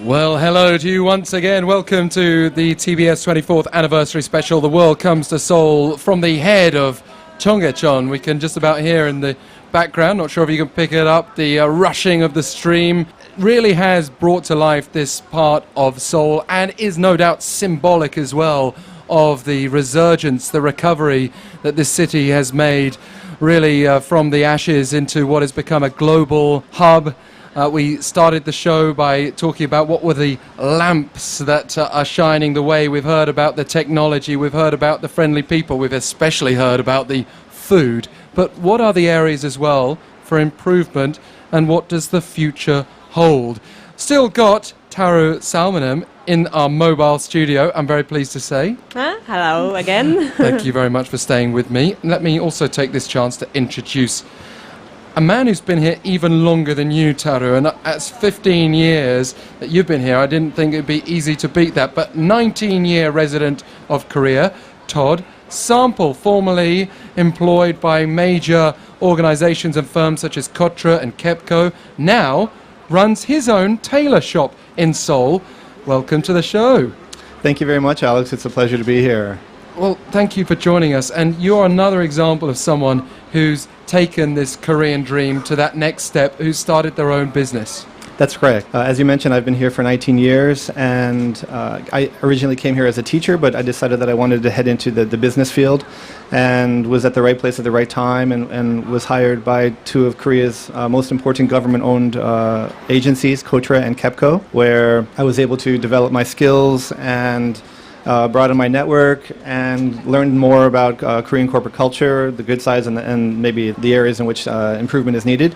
Well, hello to you once again. Welcome to the TBS 24th anniversary special, The World Comes to Seoul, from the head of Cheonggye. We can just about hear in the background, not sure if you can pick it up, the rushing of the stream really has brought to life this part of Seoul and is no doubt symbolic as well of the resurgence, the recovery that this city has made really from the ashes into what has become a global hub. We started the show by talking about what were the lamps that are shining the way. We've heard about the technology, we've heard about the friendly people, we've especially heard about the food. But what are the areas as well for improvement, and what does the future hold? Still got Taru Salmanem in our mobile studio, I'm very pleased to say. Hello again. Thank you very much for staying with me. Let me also take this chance to introduce a man who's been here even longer than you, Taru, and that's 15 years that you've been here. I didn't think it'd be easy to beat that, but 19-year resident of Korea, Todd Sample, formerly employed by major organizations and firms such as Kotra and Kepco, now runs his own tailor shop in Seoul. Welcome to the show. Thank you very much, Alex. It's a pleasure to be here. Well, thank you for joining us. And you're another example of someone who's taken this Korean dream to that next step, who's started their own business. That's correct. As you mentioned, I've been here for 19 years, and I originally came here as a teacher, but I decided that I wanted to head into the business field, and was at the right place at the right time, and was hired by two of Korea's most important government-owned agencies, Kotra and Kepco, where I was able to develop my skills and broaden my network and learned more about Korean corporate culture, the good sides and maybe the areas in which improvement is needed.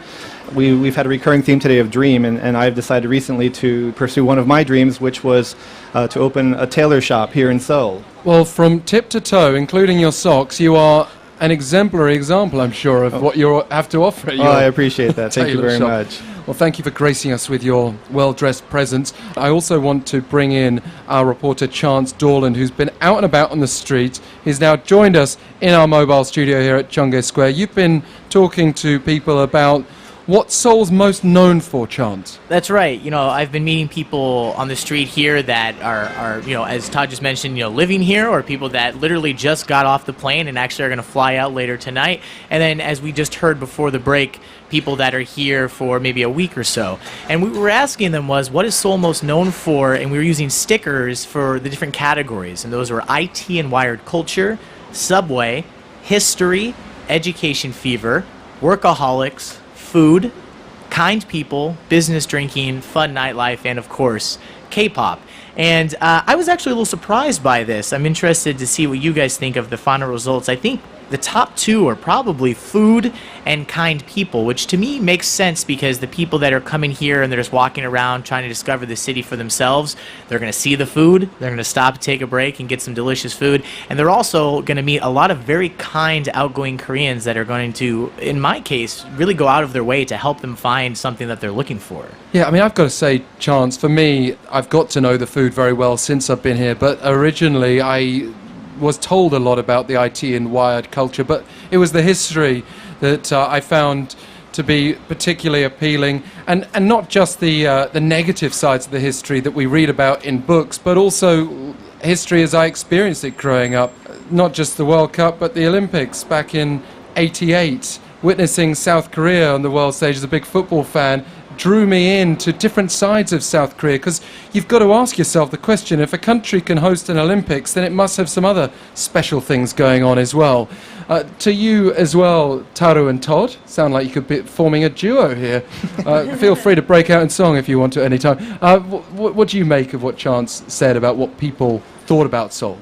We've had a recurring theme today of dream, and I've decided recently to pursue one of my dreams, which was to open a tailor shop here in Seoul. Well, from tip to toe, including your socks, you are an exemplary example, I'm sure, of what you have to offer. I appreciate that. Thank you very much. Well, thank you for gracing us with your well-dressed presence. I also want to bring in our reporter, Chance Dorland, who's been out and about on the street. He's now joined us in our mobile studio here at Cheonggye Square. You've been talking to people about what Seoul's most known for, Chance. That's right. I've been meeting people on the street here that are as Todd just mentioned, living here, or people that literally just got off the plane and actually are going to fly out later tonight. And then, as we just heard before the break, people that are here for maybe a week or so. And what we were asking them was, what is Seoul most known for? And we were using stickers for the different categories. And those were IT and wired culture, subway, history, education fever, workaholics, food, kind people, business drinking, fun nightlife, and of course, K-pop. And I was actually a little surprised by this. I'm interested to see what you guys think of the final results. I think the top two are probably food and kind people, which to me makes sense because the people that are coming here and they're just walking around trying to discover the city for themselves, they're going to see the food, they're going to stop, take a break, and get some delicious food. And they're also going to meet a lot of very kind, outgoing Koreans that are going to, in my case, really go out of their way to help them find something that they're looking for. Yeah, I mean, I've got to say, Chance, for me, I've got to know the food very well since I've been here, but originally I was told a lot about the IT and wired culture, but it was the history that I found to be particularly appealing, and not just the negative sides of the history that we read about in books, but also history as I experienced it growing up. Not just the World Cup, but the Olympics back in '88. Witnessing South Korea on the world stage as a big football fan drew me into different sides of South Korea, because you've got to ask yourself the question, if a country can host an Olympics, then it must have some other special things going on as well. To you as well, Taru and Todd, sound like you could be forming a duo here. Feel free to break out in song if you want to at any time. What do you make of what Chance said about what people thought about Seoul?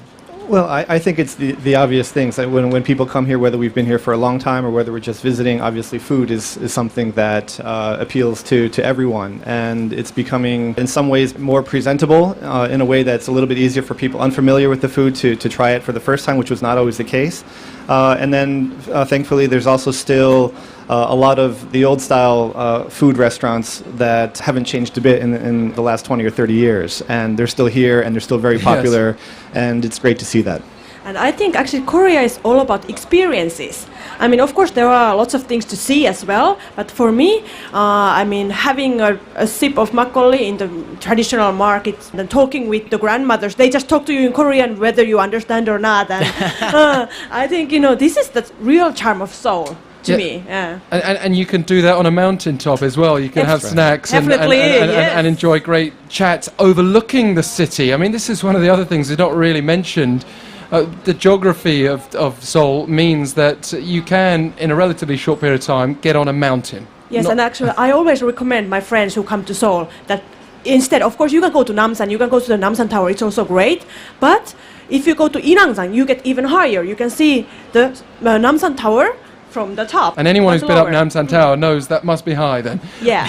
Well, I think it's the obvious things. That when people come here, whether we've been here for a long time or whether we're just visiting, obviously food is something that appeals to everyone. And it's becoming, in some ways, more presentable in a way that's a little bit easier for people unfamiliar with the food to try it for the first time, which was not always the case. And then, thankfully, there's also still a lot of the old-style food restaurants that haven't changed a bit in the last 20 or 30 years. And they're still here, and they're still very popular, and it's great to see that. And I think actually Korea is all about experiences. I mean, of course, there are lots of things to see as well. But for me, I mean, having a sip of makgeolli in the traditional markets and talking with the grandmothers, they just talk to you in Korean whether you understand or not. And I think, this is the real charm of Seoul. To me, yeah. And you can do that on a mountaintop as well. You can have snacks and enjoy great chats overlooking the city. I mean, this is one of the other things that's not really mentioned. The geography of Seoul means that you can, in a relatively short period of time, get on a mountain. Yes, and actually, I always recommend my friends who come to Seoul that instead, of course, you can go to Namsan, you can go to the Namsan Tower, it's also great. But if you go to Inangsan, you get even higher. You can see the Namsan Tower from the top. And anyone who's been up Namsan Tower knows that must be high then. Yeah.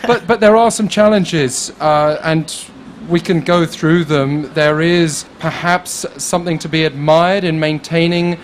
But there are some challenges, and we can go through them. There is perhaps something to be admired in maintaining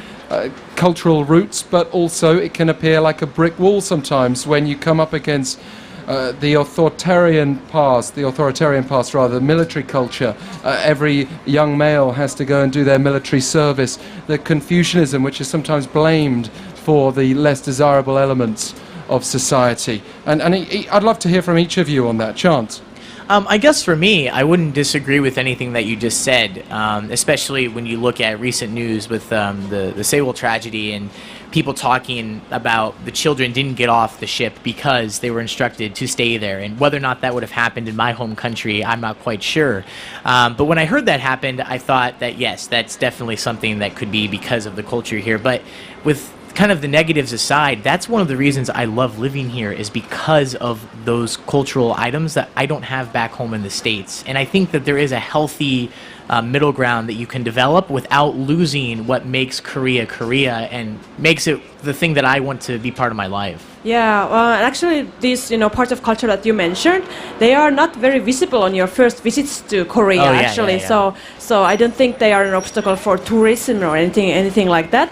cultural roots, but also it can appear like a brick wall sometimes when you come up against the authoritarian past, the military culture. Every young male has to go and do their military service. The Confucianism, which is sometimes blamed for the less desirable elements of society. And I'd love to hear from each of you on that. Chance? I guess for me, I wouldn't disagree with anything that you just said, especially when you look at recent news with the Seoul tragedy and people talking about the children didn't get off the ship because they were instructed to stay there. And whether or not that would have happened in my home country, I'm not quite sure. But when I heard that happened, I thought that, yes, that's definitely something that could be because of the culture here. But with kind of the negatives aside, that's one of the reasons I love living here, is because of those cultural items that I don't have back home in the States. And I think that there is a healthy middle ground that you can develop without losing what makes Korea Korea and makes it the thing that I want to be part of my life. Yeah, actually, these parts of culture that you mentioned, they are not very visible on your first visits to Korea. Actually. So I don't think they are an obstacle for tourism or anything like that.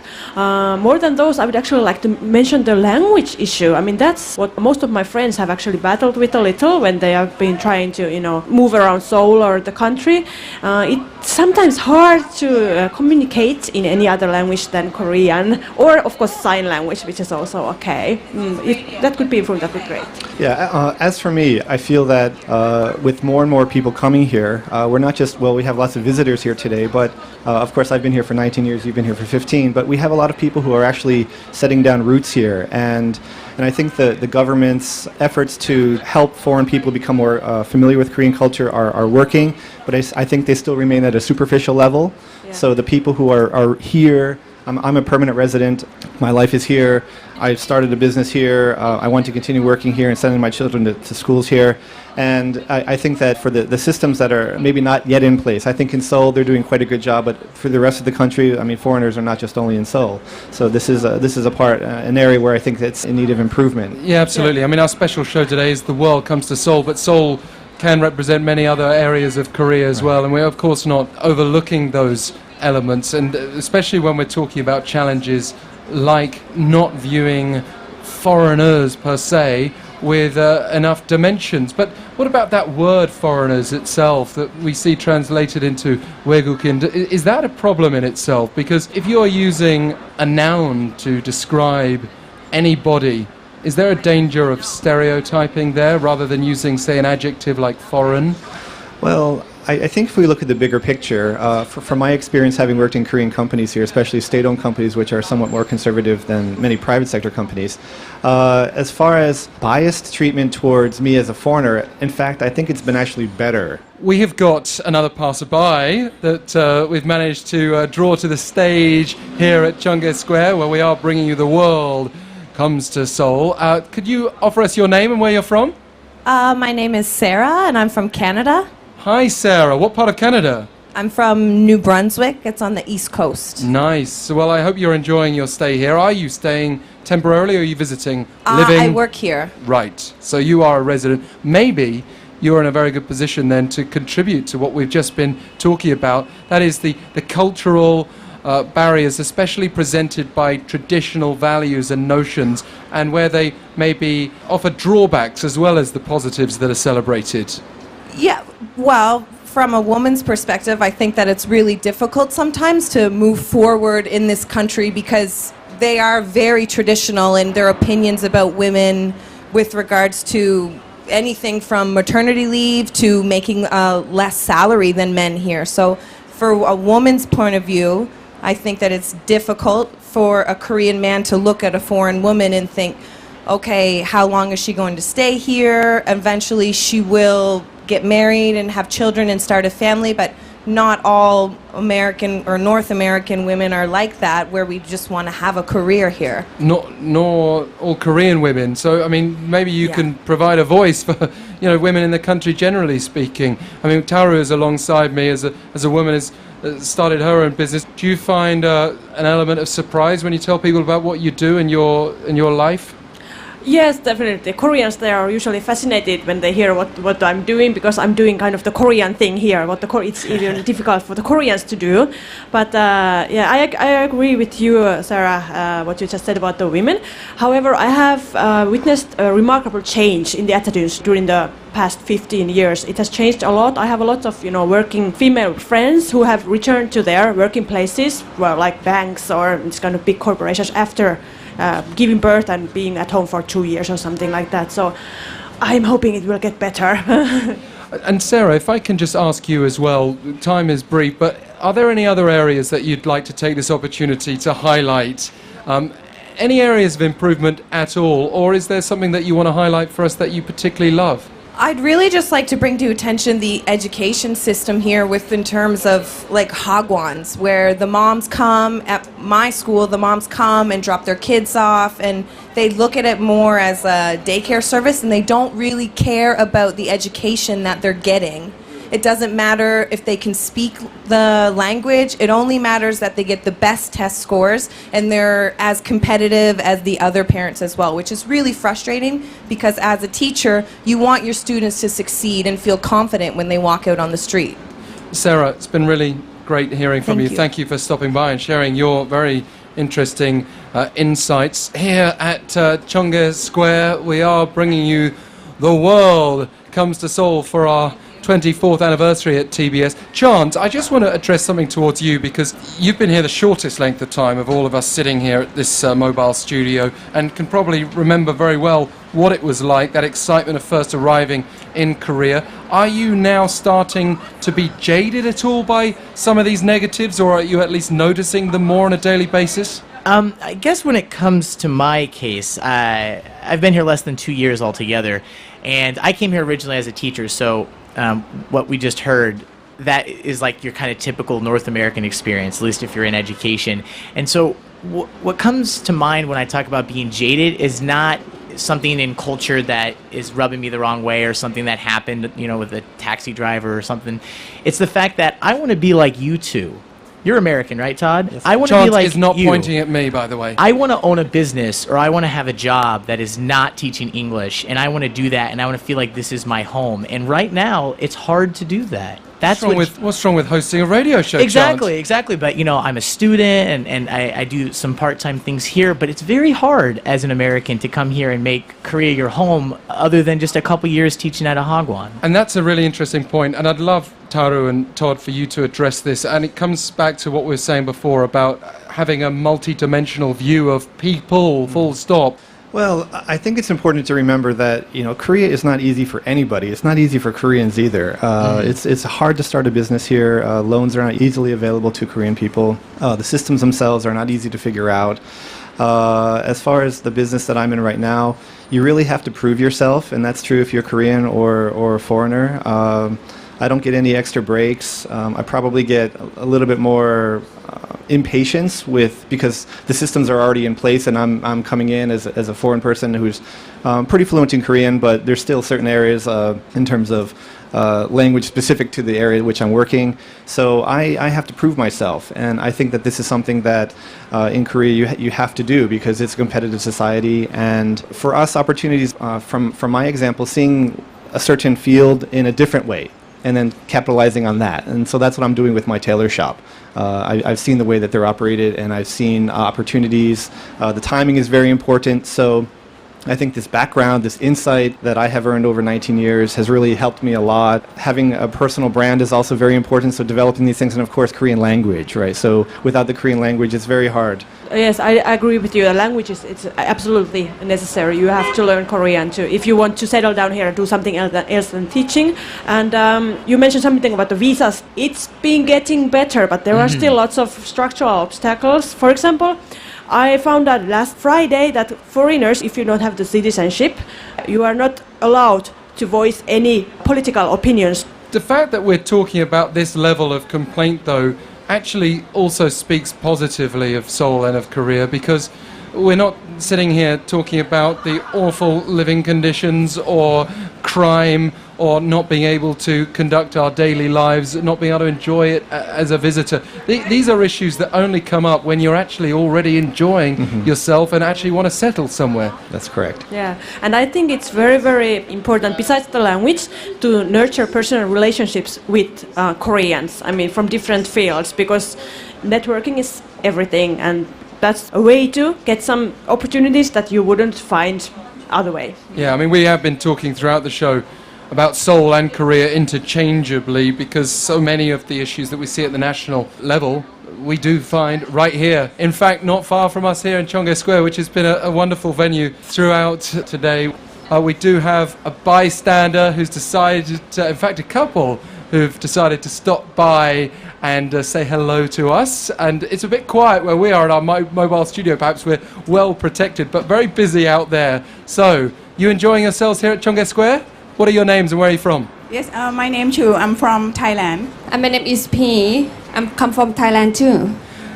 More than those, I would actually like to mention the language issue. I mean, that's what most of my friends have actually battled with a little when they have been trying to move around Seoul or the country. It's sometimes hard to communicate in any other language than Korean, or of course sign language, which is also okay. If that could be improved, that would be great. Yeah, as for me, I feel that with more and more people coming here, we're not just, we have lots of visitors here today, but of course I've been here for 19 years, you've been here for 15, but we have a lot of people who are actually setting down roots here. And I think the government's efforts to help foreign people become more familiar with Korean culture are working, but I think they still remain at a superficial level. Yeah. So the people who are here, I'm a permanent resident. My life is here. I started a business here. I want to continue working here and sending my children to schools here. And I think that for the systems that are maybe not yet in place, I think in Seoul they're doing quite a good job. But for the rest of the country, I mean, foreigners are not just only in Seoul. So this is an area where I think that's in need of improvement. Yeah, absolutely. I mean, our special show today is The World Comes to Seoul, but Seoul can represent many other areas of Korea as well. And we're, of course, not overlooking those elements, and especially when we're talking about challenges like not viewing foreigners per se with enough dimensions. But what about that word foreigners itself that we see translated into 외국인? Is that a problem in itself? Because if you're using a noun to describe anybody, is there a danger of stereotyping there rather than using, say, an adjective like foreign? Well, I think if we look at the bigger picture, from my experience having worked in Korean companies here, especially state-owned companies which are somewhat more conservative than many private sector companies, as far as biased treatment towards me as a foreigner, in fact, I think it's been actually better. We have got another passerby that we've managed to draw to the stage here at Cheonggye Square, where we are bringing you The World Comes to Seoul. Could you offer us your name and where you're from? My name is Sarah, and I'm from Canada. Hi, Sarah. What part of Canada? I'm from New Brunswick. It's on the East Coast. Nice. Well, I hope you're enjoying your stay here. Are you staying temporarily or are you visiting, living? I work here. Right. So you are a resident. Maybe you're in a very good position then to contribute to what we've just been talking about. That is the cultural barriers, especially presented by traditional values and notions, and where they maybe offer drawbacks as well as the positives that are celebrated. Yeah, well, from a woman's perspective, I think that it's really difficult sometimes to move forward in this country because they are very traditional in their opinions about women with regards to anything from maternity leave to making less salary than men here. So for a woman's point of view, I think that it's difficult for a Korean man to look at a foreign woman and think, okay, how long is she going to stay here? Eventually she will get married and have children and start a family, but not all American or North American women are like that, where we just want to have a career here. Nor all Korean women. So, I mean, maybe you can provide a voice for, women in the country generally speaking. I mean, Taru is alongside me as a woman has started her own business. Do you find an element of surprise when you tell people about what you do in your life? Yes, definitely. Koreans, they are usually fascinated when they hear what I'm doing, because I'm doing kind of the Korean thing here. It's even difficult for the Koreans to do. But I agree with you, Sarah, what you just said about the women. However, I have witnessed a remarkable change in the attitudes during the past 15 years. It has changed a lot. I have a lot of working female friends who have returned to their working places, well, like banks or this kind of big corporations after giving birth and being at home for 2 years or something like that. So I'm hoping it will get better. And Sarah, if I can just ask you as well, time is brief, but are there any other areas that you'd like to take this opportunity to highlight? Any areas of improvement at all, or is there something that you want to highlight for us that you particularly love? I'd really just like to bring to attention the education system here in terms of like hagwons, where the moms come at my school, the moms come and drop their kids off, and they look at it more as a daycare service, and they don't really care about the education that they're getting. It doesn't matter if they can speak the language. It only matters that they get the best test scores and they're as competitive as the other parents as well, which is really frustrating because as a teacher, you want your students to succeed and feel confident when they walk out on the street. Sarah, it's been really great hearing from you. Thank you for stopping by and sharing your very interesting insights. Here at Cheonggye Square, we are bringing you The World Comes to Seoul for our 24th anniversary at TBS. Chant, I just want to address something towards you because you've been here the shortest length of time of all of us sitting here at this mobile studio and can probably remember very well what it was like, that excitement of first arriving in Korea. Are you now starting to be jaded at all by some of these negatives, or are you at least noticing them more on a daily basis? I guess when it comes to my case, I've been here less than 2 years altogether, and I came here originally as a teacher, so what we just heard, that is like your kind of typical North American experience, at least if you're in education. And so what comes to mind when I talk about being jaded is not something in culture that is rubbing me the wrong way or something that happened, with a taxi driver or something. It's the fact that I want to be like you two. You're American, right, Todd? Yes. I want to be like you. Is not pointing at me, by the way. I want to own a business, or I want to have a job that is not teaching English, and I want to do that, and I want to feel like this is my home. And right now, it's hard to do that. What's wrong with hosting a radio show? Exactly. But I'm a student and I do some part-time things here, but it's very hard as an American to come here and make Korea your home other than just a couple years teaching at a hagwon. And that's a really interesting point, and I'd love, Taru and Todd, for you to address this. And it comes back to what we were saying before about having a multi-dimensional view of people, full stop. Well, I think it's important to remember that Korea is not easy for anybody. It's not easy for Koreans either. It's hard to start a business here. Loans are not easily available to Korean people. The systems themselves are not easy to figure out. As far as the business that I'm in right now, you really have to prove yourself, and that's true if you're Korean or a foreigner. I don't get any extra breaks. I probably get a little bit more impatience because the systems are already in place, and I'm coming in as a foreign person who's pretty fluent in Korean, but there's still certain areas in terms of language specific to the area in which I'm working. So I have to prove myself, and I think that this is something that in Korea you have to do because it's a competitive society. And for us, opportunities from my example, seeing a certain field in a different way, and then capitalizing on that. And so that's what I'm doing with my tailor shop. I've seen the way that they're operated, and I've seen opportunities. The timing is very important, so I think this background, this insight that I have earned over 19 years has really helped me a lot. Having a personal brand is also very important, so developing these things, and of course Korean language, right? So without the Korean language, it's very hard. Yes, I agree with you. The language is it's absolutely necessary. You have to learn Korean too if you want to settle down here and do something else than teaching. And you mentioned something about the visas. It's been getting better, but there are still lots of structural obstacles. For example, I found out last Friday that foreigners, if you don't have the citizenship, you are not allowed to voice any political opinions. The fact that we're talking about this level of complaint, though, actually also speaks positively of Seoul and of Korea, because we're not sitting here talking about the awful living conditions or crime or not being able to conduct our daily lives, not being able to enjoy it as a visitor. These are issues that only come up when you're actually already enjoying yourself and actually want to settle somewhere. That's correct. Yeah, and I think it's very, very important, besides the language, to nurture personal relationships with Koreans, I mean, from different fields, because networking is everything, and that's a way to get some opportunities that you wouldn't find other way. Yeah, I mean, we have been talking throughout the show about Seoul and Korea interchangeably, because so many of the issues that we see at the national level we do find right here. In fact, not far from us here in Cheonggye Square, which has been a wonderful venue throughout today. We do have a bystander who's decided to, in fact, a couple who've decided to stop by and say hello to us. And it's a bit quiet where we are in our mobile studio. Perhaps we're well protected, but very busy out there. So, you enjoying yourselves here at Cheonggye Square? What are your names and where are you from? Yes, my name Chu. I'm from Thailand. And my name is P. I'm come from Thailand too.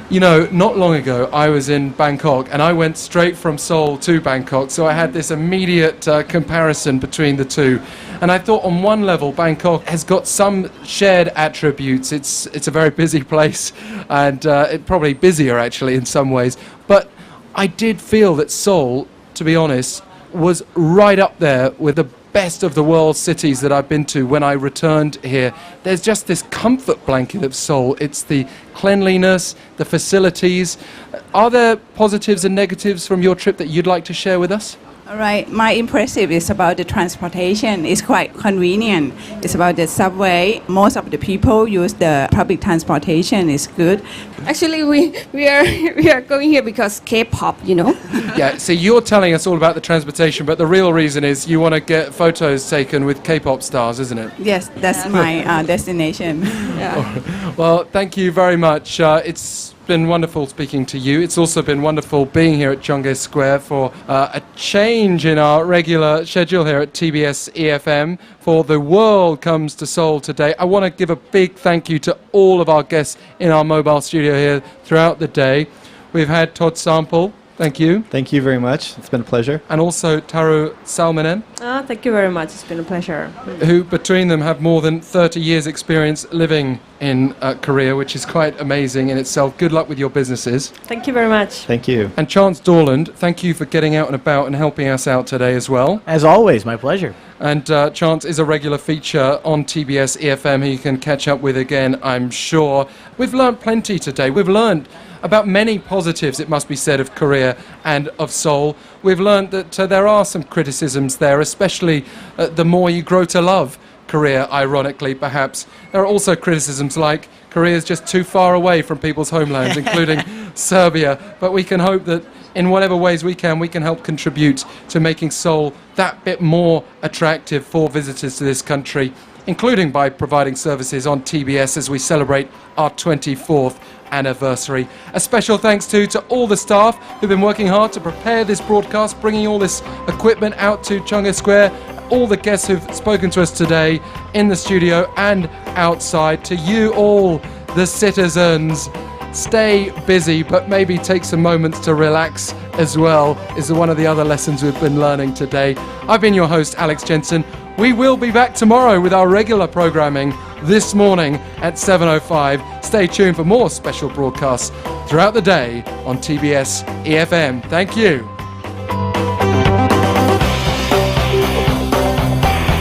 You know, not long ago I was in Bangkok and I went straight from Seoul to Bangkok, so I had this immediate comparison between the two. And I thought on one level Bangkok has got some shared attributes. It's a very busy place and it probably busier actually in some ways. But I did feel that Seoul, to be honest, was right up there with the best of the world's cities that I've been to when I returned here. There's just this comfort blanket of Seoul. It's the cleanliness, the facilities. Are there positives and negatives from your trip that you'd like to share with us? All right, my impressive is about the transportation. It's quite convenient. It's about the subway. Most of the people use the public transportation. It's good. Actually, we are going here because K-pop, you know. Yeah, so you're telling us all about the transportation, but the real reason is you want to get photos taken with K-pop stars, isn't it? Yes, that's my destination. Yeah. Well, thank you very much. It's been wonderful speaking to you. It's also been wonderful being here at Cheonggye Square for a change in our regular schedule here at TBS eFM for The World Comes to Seoul today. I want to give a big thank you to all of our guests in our mobile studio here throughout the day. We've had Todd Sample. Thank you. Thank you very much. It's been a pleasure. And also Taru Salminen, Thank you very much. It's been a pleasure. who between them have more than 30 years experience living in Korea, which is quite amazing in itself. Good luck with your businesses. Thank you very much. Thank you. And Chance Dorland, thank you for getting out and about and helping us out today as well. As always, my pleasure. And Chance is a regular feature on TBS eFM who you can catch up with again, I'm sure. We've learned plenty today. We've learned about many positives, it must be said, of Korea and of Seoul. We've learned that there are some criticisms there, especially the more you grow to love Korea, ironically, perhaps. There are also criticisms like Korea is just too far away from people's homelands, including Serbia. But we can hope that in whatever ways we can help contribute to making Seoul that bit more attractive for visitors to this country, including by providing services on TBS as we celebrate our 24th anniversary. A special thanks to all the staff who've been working hard to prepare this broadcast, bringing all this equipment out to Cheonggye Square, all the guests who've spoken to us today in the studio and outside. To you all, the citizens, stay busy, but maybe take some moments to relax as well, is one of the other lessons we've been learning today. I've been your host, Alex Jensen. We will be back tomorrow with our regular programming this morning at 7:05. Stay tuned for more special broadcasts throughout the day on TBS eFM. Thank you.